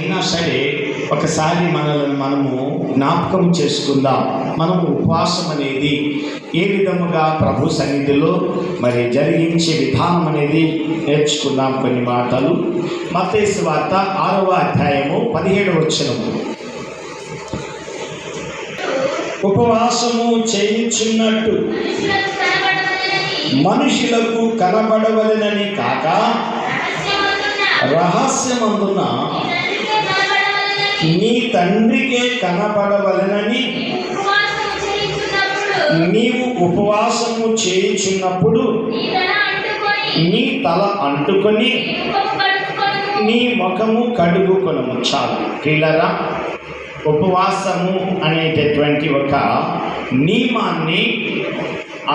అయినా సరే ఒకసారి మనము జ్ఞాపకం చేసుకుందాం. మనము ఉపవాసం అనేది ఏ విధముగా ప్రభు సన్నిధిలో మరి జరిగించే విధానం అనేది నేర్చుకుందాం. కొన్ని మాటలు మత్తయి సువార్త 6వ అధ్యాయము 17వ వచనము. ఉపవాసము చేయించున్నట్టు మనుషులకు కనబడవలెనని కాక రహస్యమందున నీ తండ్రికే కనపడవలెనని నీవు ఉపవాసము చేయుచున్నప్పుడు నీ తల అంటుకొని నీ ముఖము కడుగుకొనుము. చాలు ప్రియులారా, ఉపవాసము అనేటటువంటి ఒక నియమాన్ని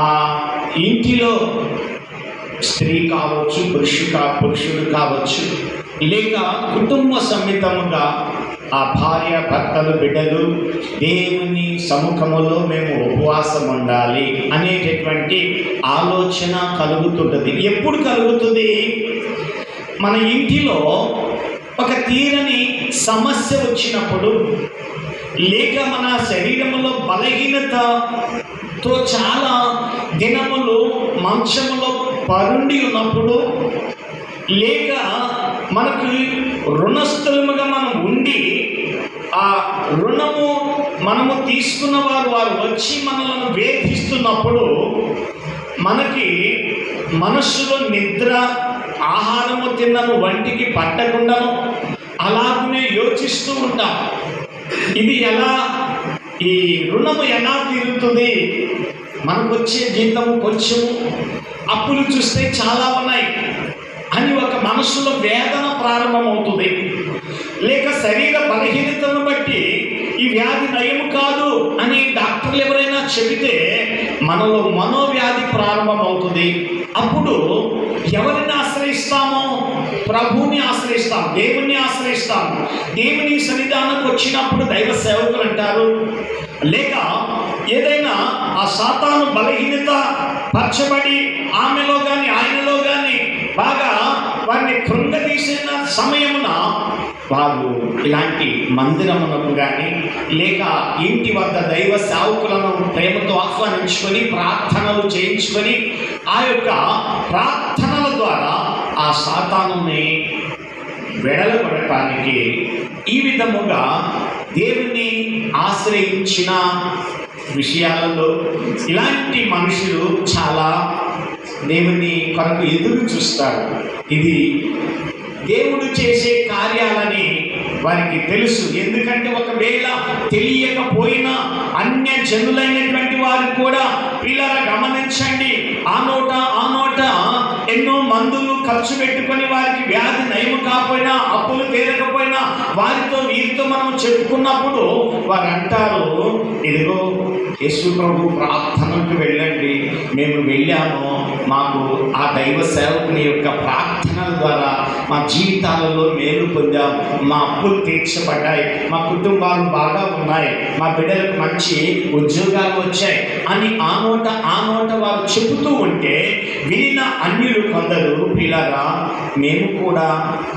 ఆ ఇంటిలో స్త్రీ కావచ్చు, పురుషుడు కావచ్చు, లేక కుటుంబ సమేతముగా ఆ భార్య భర్తలు బిడ్డలు దేవుని సముఖములో మేము ఉపవాసం ఉండాలి అనేటటువంటి ఆలోచన కలుగుతుంటుంది. ఎప్పుడు కలుగుతుంది? మన ఇంటిలో ఒక తీరని సమస్య వచ్చినప్పుడు, లేక మన శరీరంలో బలహీనతతో చాలా దినములు మంచములో పరుండి ఉన్నప్పుడు, లేక మనకు రుణస్థులముగా మనం ఉండి ఆ రుణము మనము తీసుకున్న వారు వచ్చి మనలను వేధిస్తున్నప్పుడు మనకి మనస్సులో నిద్ర, ఆహారము తిన్నను వంటికి పట్టకుండాను అలాగనే యోచిస్తూ ఉంటాం. ఇది ఎలా, ఈ రుణము ఎలా తీరుతుంది? మనకు వచ్చే జీతము కొంచెం, అప్పులు చూస్తే చాలా ఉన్నాయి అని ఒక మనస్సులో వేదన ప్రారంభమవుతుంది. లేక శరీర బలహీనతను బట్టి ఈ వ్యాధి నయం కాదు అని డాక్టర్లు ఎవరైనా చెబితే మనలో మనోవ్యాధి ప్రారంభమవుతుంది. అప్పుడు ఎవరిని ఆశ్రయిస్తామో? ప్రభువుని ఆశ్రయిస్తాం, దేవుణ్ణి ఆశ్రయిస్తాం. దేవుని సన్నిధానంకి వచ్చినప్పుడు దైవ సేవకులు అంటారు, లేక ఏదైనా ఆ సాతాను బలహీనత పరచబడి ఆమెలో కానీ ఆయనలో కానీ బాగా వారిని కృంగతీసిన సమయమున వారు ఇలాంటి మందిరమునకు కానీ లేక ఇంటి వద్ద దైవ సేవకులను ప్రేమతో ఆహ్వానించుకొని ప్రార్థనలు చేయించుకొని ఆ యొక్క ప్రార్థనల ద్వారా ఆ సాతానుని వెడలగొట్టడానికి ఈ విధముగా దేవుని ఆశ్రయించిన విషయాలలో ఇలాంటి మనుషులు చాలా దేవుని కొరకు ఎదురు చూస్తారు. ఇది దేవుడు చేసే కార్యాలని వారికి తెలుసు. ఎందుకంటే ఒకవేళ తెలియకపోయినా అన్య జనులైనటువంటి వారు కూడా పిల్లలు గమనించండి, ఆ నోట ఎన్నో మందులు ఖర్చు పెట్టుకొని వారికి వ్యాధి నయం కాకపోయినా, అప్పులు తీరకపోయినా వీరితో మనం చెప్పుకున్నప్పుడు వారు అంటారు, ఇదిగో యేసు ప్రభు ప్రార్థనకు వెళ్ళండి, మేము వెళ్ళాము, మాకు ఆ దైవ సేవకుని యొక్క ప్రార్థనల ద్వారా మా జీవితాలలో మేలు పొందాం, మా అప్పులు తీర్చబడ్డాయి, మా కుటుంబాలు బాగా ఉన్నాయి, మా బిడ్డలకు మంచి ఉద్యోగాలు వచ్చాయి అని ఆ నోట వారు చెబుతూ ఉంటే వినిన అన్యులు కొందరు, పిల్లగా మేము కూడా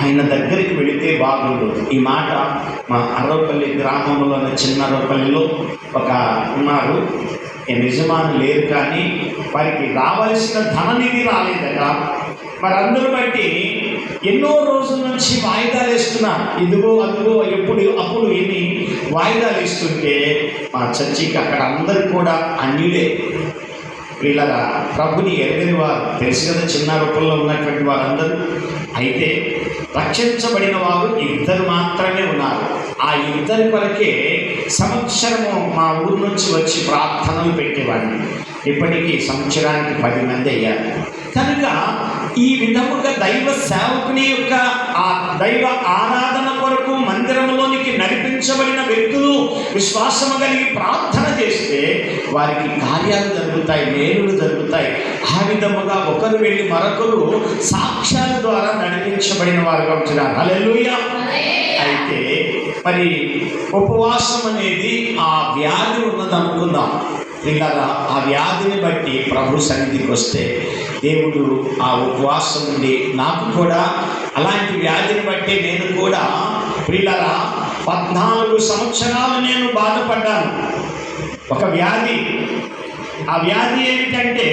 ఆయన దగ్గరికి వెళితే బాగుండు. ఈ మాట మా అరవపల్లి గ్రామంలోని చిన్న అరవపల్లిలో ఒక ఉన్నారు, యజమాని లేరు, కానీ వారికి రావాల్సిన ధననిధి రాలేదట. మరి అందరూ బట్టి ఎన్నో రోజుల నుంచి వాయిదాలు వేస్తున్నారు, ఇదిగో అదిగో అప్పుడు ఎన్ని వాయిదాలు ఇస్తుంటే మా చర్చికి అక్కడ అందరూ కూడా అన్యులే. వీళ్ళగా ప్రభుని ఎరగని వారు, తెలుసు కదా, చిన్న రూపంలో ఉన్నటువంటి వారందరూ. అయితే రక్షించబడిన వారు 2 మాత్రమే ఉన్నారు. ఆ 2 కొరకే సంవత్సరము మా ఊరు నుంచి వచ్చి ప్రార్థనలు పెట్టేవాడిని. ఇప్పటికీ సంవత్సరానికి 10 మంది అయ్యారు. కనుక ఈ విధముగా దైవ సేవకుని యొక్క ఆ దైవ ఆరాధన కొరకు మందిరంలోనికి నడిపించబడిన వ్యక్తులు విశ్వాసము కలిగి ప్రార్థన చేస్తే వారికి కార్యాలు జరుగుతాయి, మేలులు జరుగుతాయి. ఆ విధముగా ఒకరు వెళ్ళి మరొకరు సాక్ష్యాల ద్వారా నడిపించబడిన వారుగా ఉంటున్నారు. హల్లెలూయా. అయితే మరి ఉపవాసం అనేది ఆ వ్యాధి ఉన్నదనుకుందాం. ఇలా ఆ వ్యాధిని బట్టి ప్రభు సన్నిధికి వస్తే దేవుడు ఆ ఉపవాసం నుండి నాకు కూడా అలాంటి వ్యాధిని బట్టి నేను కూడా ప్రియులారా, 14 సంవత్సరాలు నేను బాధపడ్డాను. ఒక వ్యాధి. ఆ వ్యాధి ఏమిటంటే,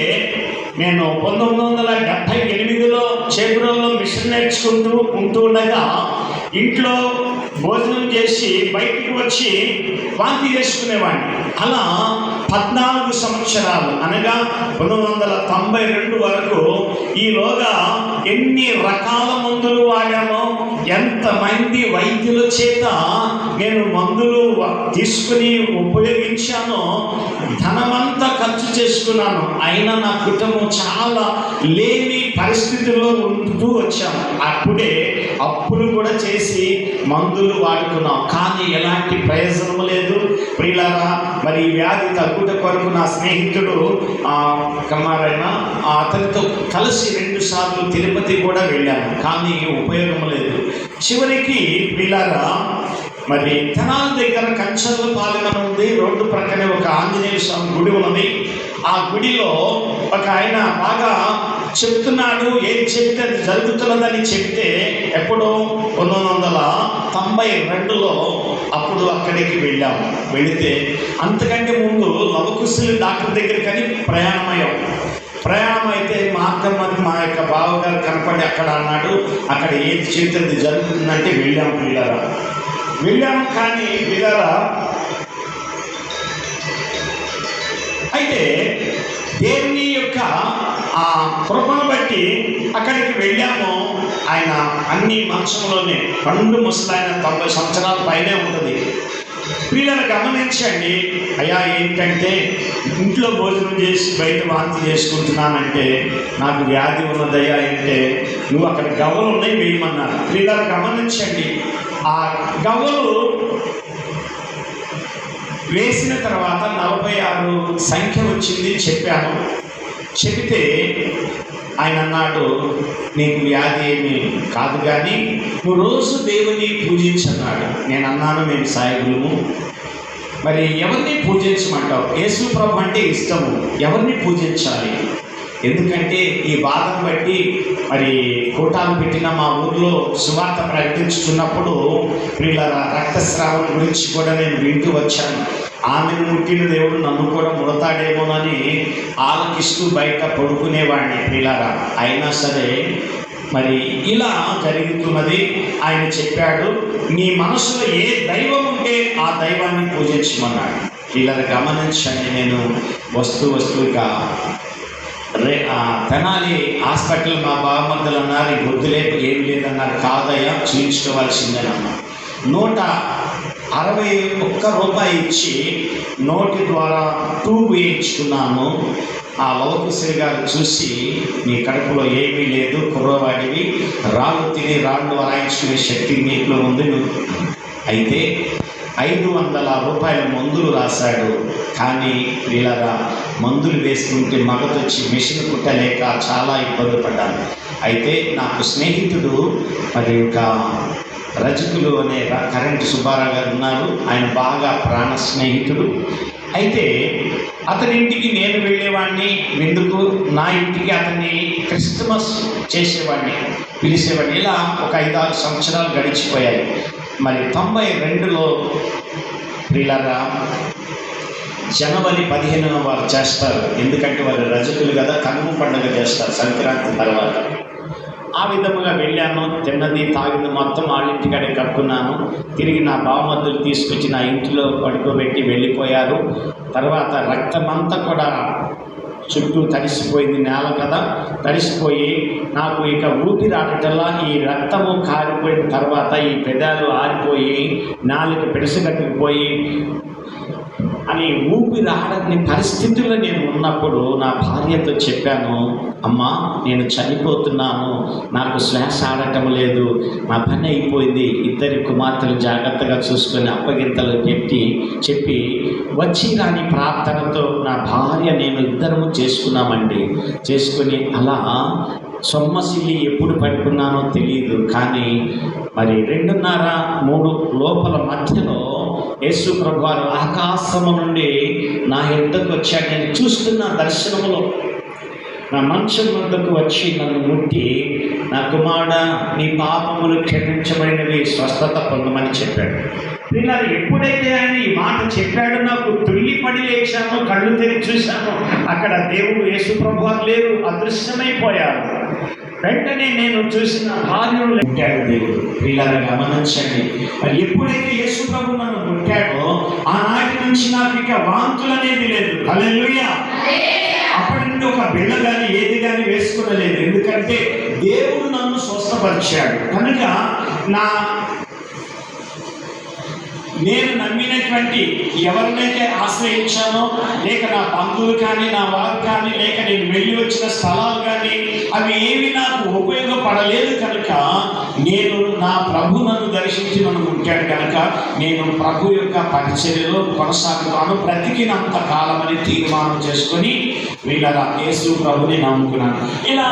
నేను 1978లో చేబ్రోల్లో మిషన్ నేర్చుకుంటూ ఉండగా ఇంట్లో భోజనం చేసి బయటికి వచ్చి వాంతి చేసుకునేవాడిని. అలా 14 సంవత్సరాలు, అనగా 1992 వరకు ఈలోగా ఎన్ని రకాల మందులు వాడామో, ఎంతమంది వైద్యుల చేత నేను మందులు తీసుకుని ఉపయోగించానో, ధనమంతా ఖర్చు చేసుకున్నాను. అయినా నా కుటుంబం చాలా లేని పరిస్థితుల్లో ఉంటూ వచ్చాము. అప్పుడే అప్పులు కూడా చేసి మందులు వాడుకున్నాం, కానీ ఎలాంటి ప్రయోజనం లేదు. ప్రియులారా, మరి ఈ వ్యాధి తగ్గుట కొరకు నా స్నేహితుడు కుమారైనా అతనితో కలిసి 2 సార్లు తిరుపతి కూడా వెళ్ళాను, కానీ ఉపయోగం లేదు. చివరికి ప్రియులారా, మరి తెనాలి దగ్గర కంచర్లపాలెం ఉంది, రోడ్డు ప్రక్కనే ఒక ఆంజనేయ స్వామి గుడి ఉన్నది. ఆ గుడిలో ఒక ఆయన బాగా చెప్తున్నాడు, ఏం చెప్తే అది జరుగుతున్నదని చెప్తే, ఎప్పుడో 1992లో అప్పుడు అక్కడికి వెళ్ళాము. వెళితే అంతకంటే ముందు లవకుశులు డాక్టర్ దగ్గరికి ప్రయాణం అయితే మార్గం మధ్య మా యొక్క బావగారు కనపడి అక్కడ అన్నాడు, అక్కడ ఏది చెప్తే అది జరుగుతుందంటే వెళ్ళాము. కానీ పిల్లరా, అయితే దేవుని యొక్క ఆ కృపను బట్టి అక్కడికి వెళ్ళాము. ఆయన అన్ని మంచంలోనే, పండు ముసలాయన 90 సంవత్సరాల పైనే ఉంటుంది. పిల్లలు గమనించండి. అయ్యా, ఏంటంటే ఇంట్లో భోజనం చేసి బయట వాంతి చేసుకుంటున్నానంటే నాకు వ్యాధి ఉన్నదయ్యా అంటే, నువ్వు అక్కడ గవ్వలు ఉన్నాయి వేయమన్నారు. పిల్లలు గమనించండి. ఆ గవ్వలు వేసిన తర్వాత 46 సంఖ్య వచ్చింది చెప్పాను. చెబితే ఆయన అన్నాడు, నీకు వ్యాధి ఏమి కాదు, కానీ నువ్వు రోజు దేవుని పూజించన్నాడు. నేను అన్నాను, మేము సాయిబులము, మరి ఎవరిని పూజించమంటావు? యేసు ప్రభు అంటే ఇష్టము, ఎవరిని పూజించాలి? ఎందుకంటే ఈ బాధను బట్టి మరి కోటాలు పెట్టిన మా ఊర్లో సువార్త ప్రకటించుతున్నప్పుడు వీళ్ళ రక్తస్రావం గురించి కూడా నేను వింటూ వచ్చాను. ఆమెను ముట్టిన దేవుడు నన్ను కూడా ముడతాడేమోనని ఆలకిస్తూ బయట పడుకునేవాడిని పిల్లరా. అయినా సరే మరి ఇలా జరుగుతున్నది. ఆయన చెప్పాడు, నీ మనసులో ఏ దైవం ఉంటే ఆ దైవాన్ని పూజించమన్నాడు. పిల్లలు గమనించండి. నేను వస్తువుగా తెనాలి హాస్పిటల్ మా బావమద్దలు అన్నారు, బుద్ధులేదు ఏమి లేదన్నారు. కాదయ్యా, చూయించుకోవాల్సిందేనన్నా. 161 రూపాయి ఇచ్చి నోటి ద్వారా ట్యూబ్ వేయించుకున్నాను. ఆ లవకుశి గారు చూసి, నీ కడుపులో ఏమీ లేదు, కుర్రవాడివి, రాళ్ళు తిని రాళ్ళు వరాయించుకునే శక్తి నీకులో ఉంది. అయితే 500 రూపాయల మందులు రాశాడు. కానీ వీళ్ళరా మందులు వేసుకుంటే మగతొచ్చి మెషిన్ కుట్టలేక చాలా ఇబ్బంది పడ్డాను. అయితే నాకు స్నేహితుడు మరి ఒక రజకులు అనే కరెంటు సుబ్బారావు గారు ఉన్నారు. ఆయన బాగా ప్రాణ స్నేహితుడు. అయితే అతని ఇంటికి నేను వెళ్ళేవాడిని. ఎందుకు? నా ఇంటికి అతన్ని క్రిస్మస్ చేసేవాడిని, పిలిచేవాడిని. ఇలా ఒక 5-6 సంవత్సరాలు గడిచిపోయాయి. మరి 92లో వీళ్ళరా జనవరి 15న వారు చేస్తారు. ఎందుకంటే వారు రజకులు కదా, కనుమ పండుగ చేస్తారు సంక్రాంతి తర్వాత. ఆ విధముగా వెళ్ళాను. తిన్నది తాగింది మొత్తం వాళ్ళ ఇంటికాడే కట్టుకున్నాను. తిరిగి నా బావమద్దులు తీసుకొచ్చి నా ఇంటిలో పడుకోబెట్టి వెళ్ళిపోయారు. తర్వాత రక్తమంతా కూడా చుట్టూ తడిసిపోయింది, నేల కదా, తడిసిపోయి నాకు ఇక ఊపిరి ఆడటల్లా ఈ రక్తము కారిపోయిన తర్వాత ఈ పెదాలు ఆరిపోయి నాలుక పెడుసుగట్టుకుపోయి అని ఊపిరి ఆడని పరిస్థితుల్లో నేను ఉన్నప్పుడు నా భార్యతో చెప్పాను, అమ్మా నేను చనిపోతున్నాను, నాకు శ్వాస ఆడటం లేదు, నా పని అయిపోయింది, 2 కుమార్తెలు జాగ్రత్తగా చూసుకొని అప్పగింతలు చెప్పి వచ్చి రాని ప్రార్థనతో నా భార్య నేను ఇద్దరము చేసుకుని అలా సొమ్మసిల్లి ఎప్పుడు పడుకున్నానో తెలియదు. కానీ మరి 2:30-3 లోపల మధ్యలో యేసు ప్రభువారు ఆకాశము నుండి నా యొద్దకు వచ్చాడు. నేను చూస్తున్న దర్శనములో నా మంచం వద్దకు వచ్చి నన్ను ముట్టి నా కుమారుడా నీ పాపములు క్షమించబడినవి, స్వస్థత పొందమని చెప్పాడు. పిల్లలు ఎప్పుడైతే ఆయన ఈ మాట చెప్పాడో నాకు తుల్లిపడి లేచాను, కళ్ళు తెరిచి చూశాను. అక్కడ దేవుడు యేసు ప్రభువు లేరు, అదృశ్యమైపోయారు. వెంటనే నేను చూసిన కార్యం ముట్టాడు దేవుడు. పిల్లలు గమనించండి, మరి ఎప్పుడైతే యేసు ప్రభు నన్ను ముట్టాడో ఆనాటి నుంచి నాకు ఇక వాంతులు అనేది లేదు. హల్లెలూయా. అప్పటి నుండి ఒక బిళ్ళ కానీ ఏది కానీ వేసుకునలేదు. ఎందుకంటే దేవుడు నన్ను స్వస్థపరిచాడు కనుక నేను నమ్మినటువంటి ఎవరినైతే ఆశ్రయించానో, లేక నా బంధువులు కానీ, నా వారు కానీ, లేక నేను వెళ్ళి వచ్చిన స్థలాలు కానీ, అవి ఏవి నాకు ఉపయోగపడలేదు కనుక నేను నా ప్రభు నన్ను దర్శించి నన్ను ముట్టాడు కనుక నేను ప్రభు యొక్క పరిచర్యలో కొనసాగుతాను బ్రతికినంత కాలం అని తీర్మానం చేసుకొని వీళ్ళ యేసు ప్రభుని నమ్ముకున్నాను. ఇలా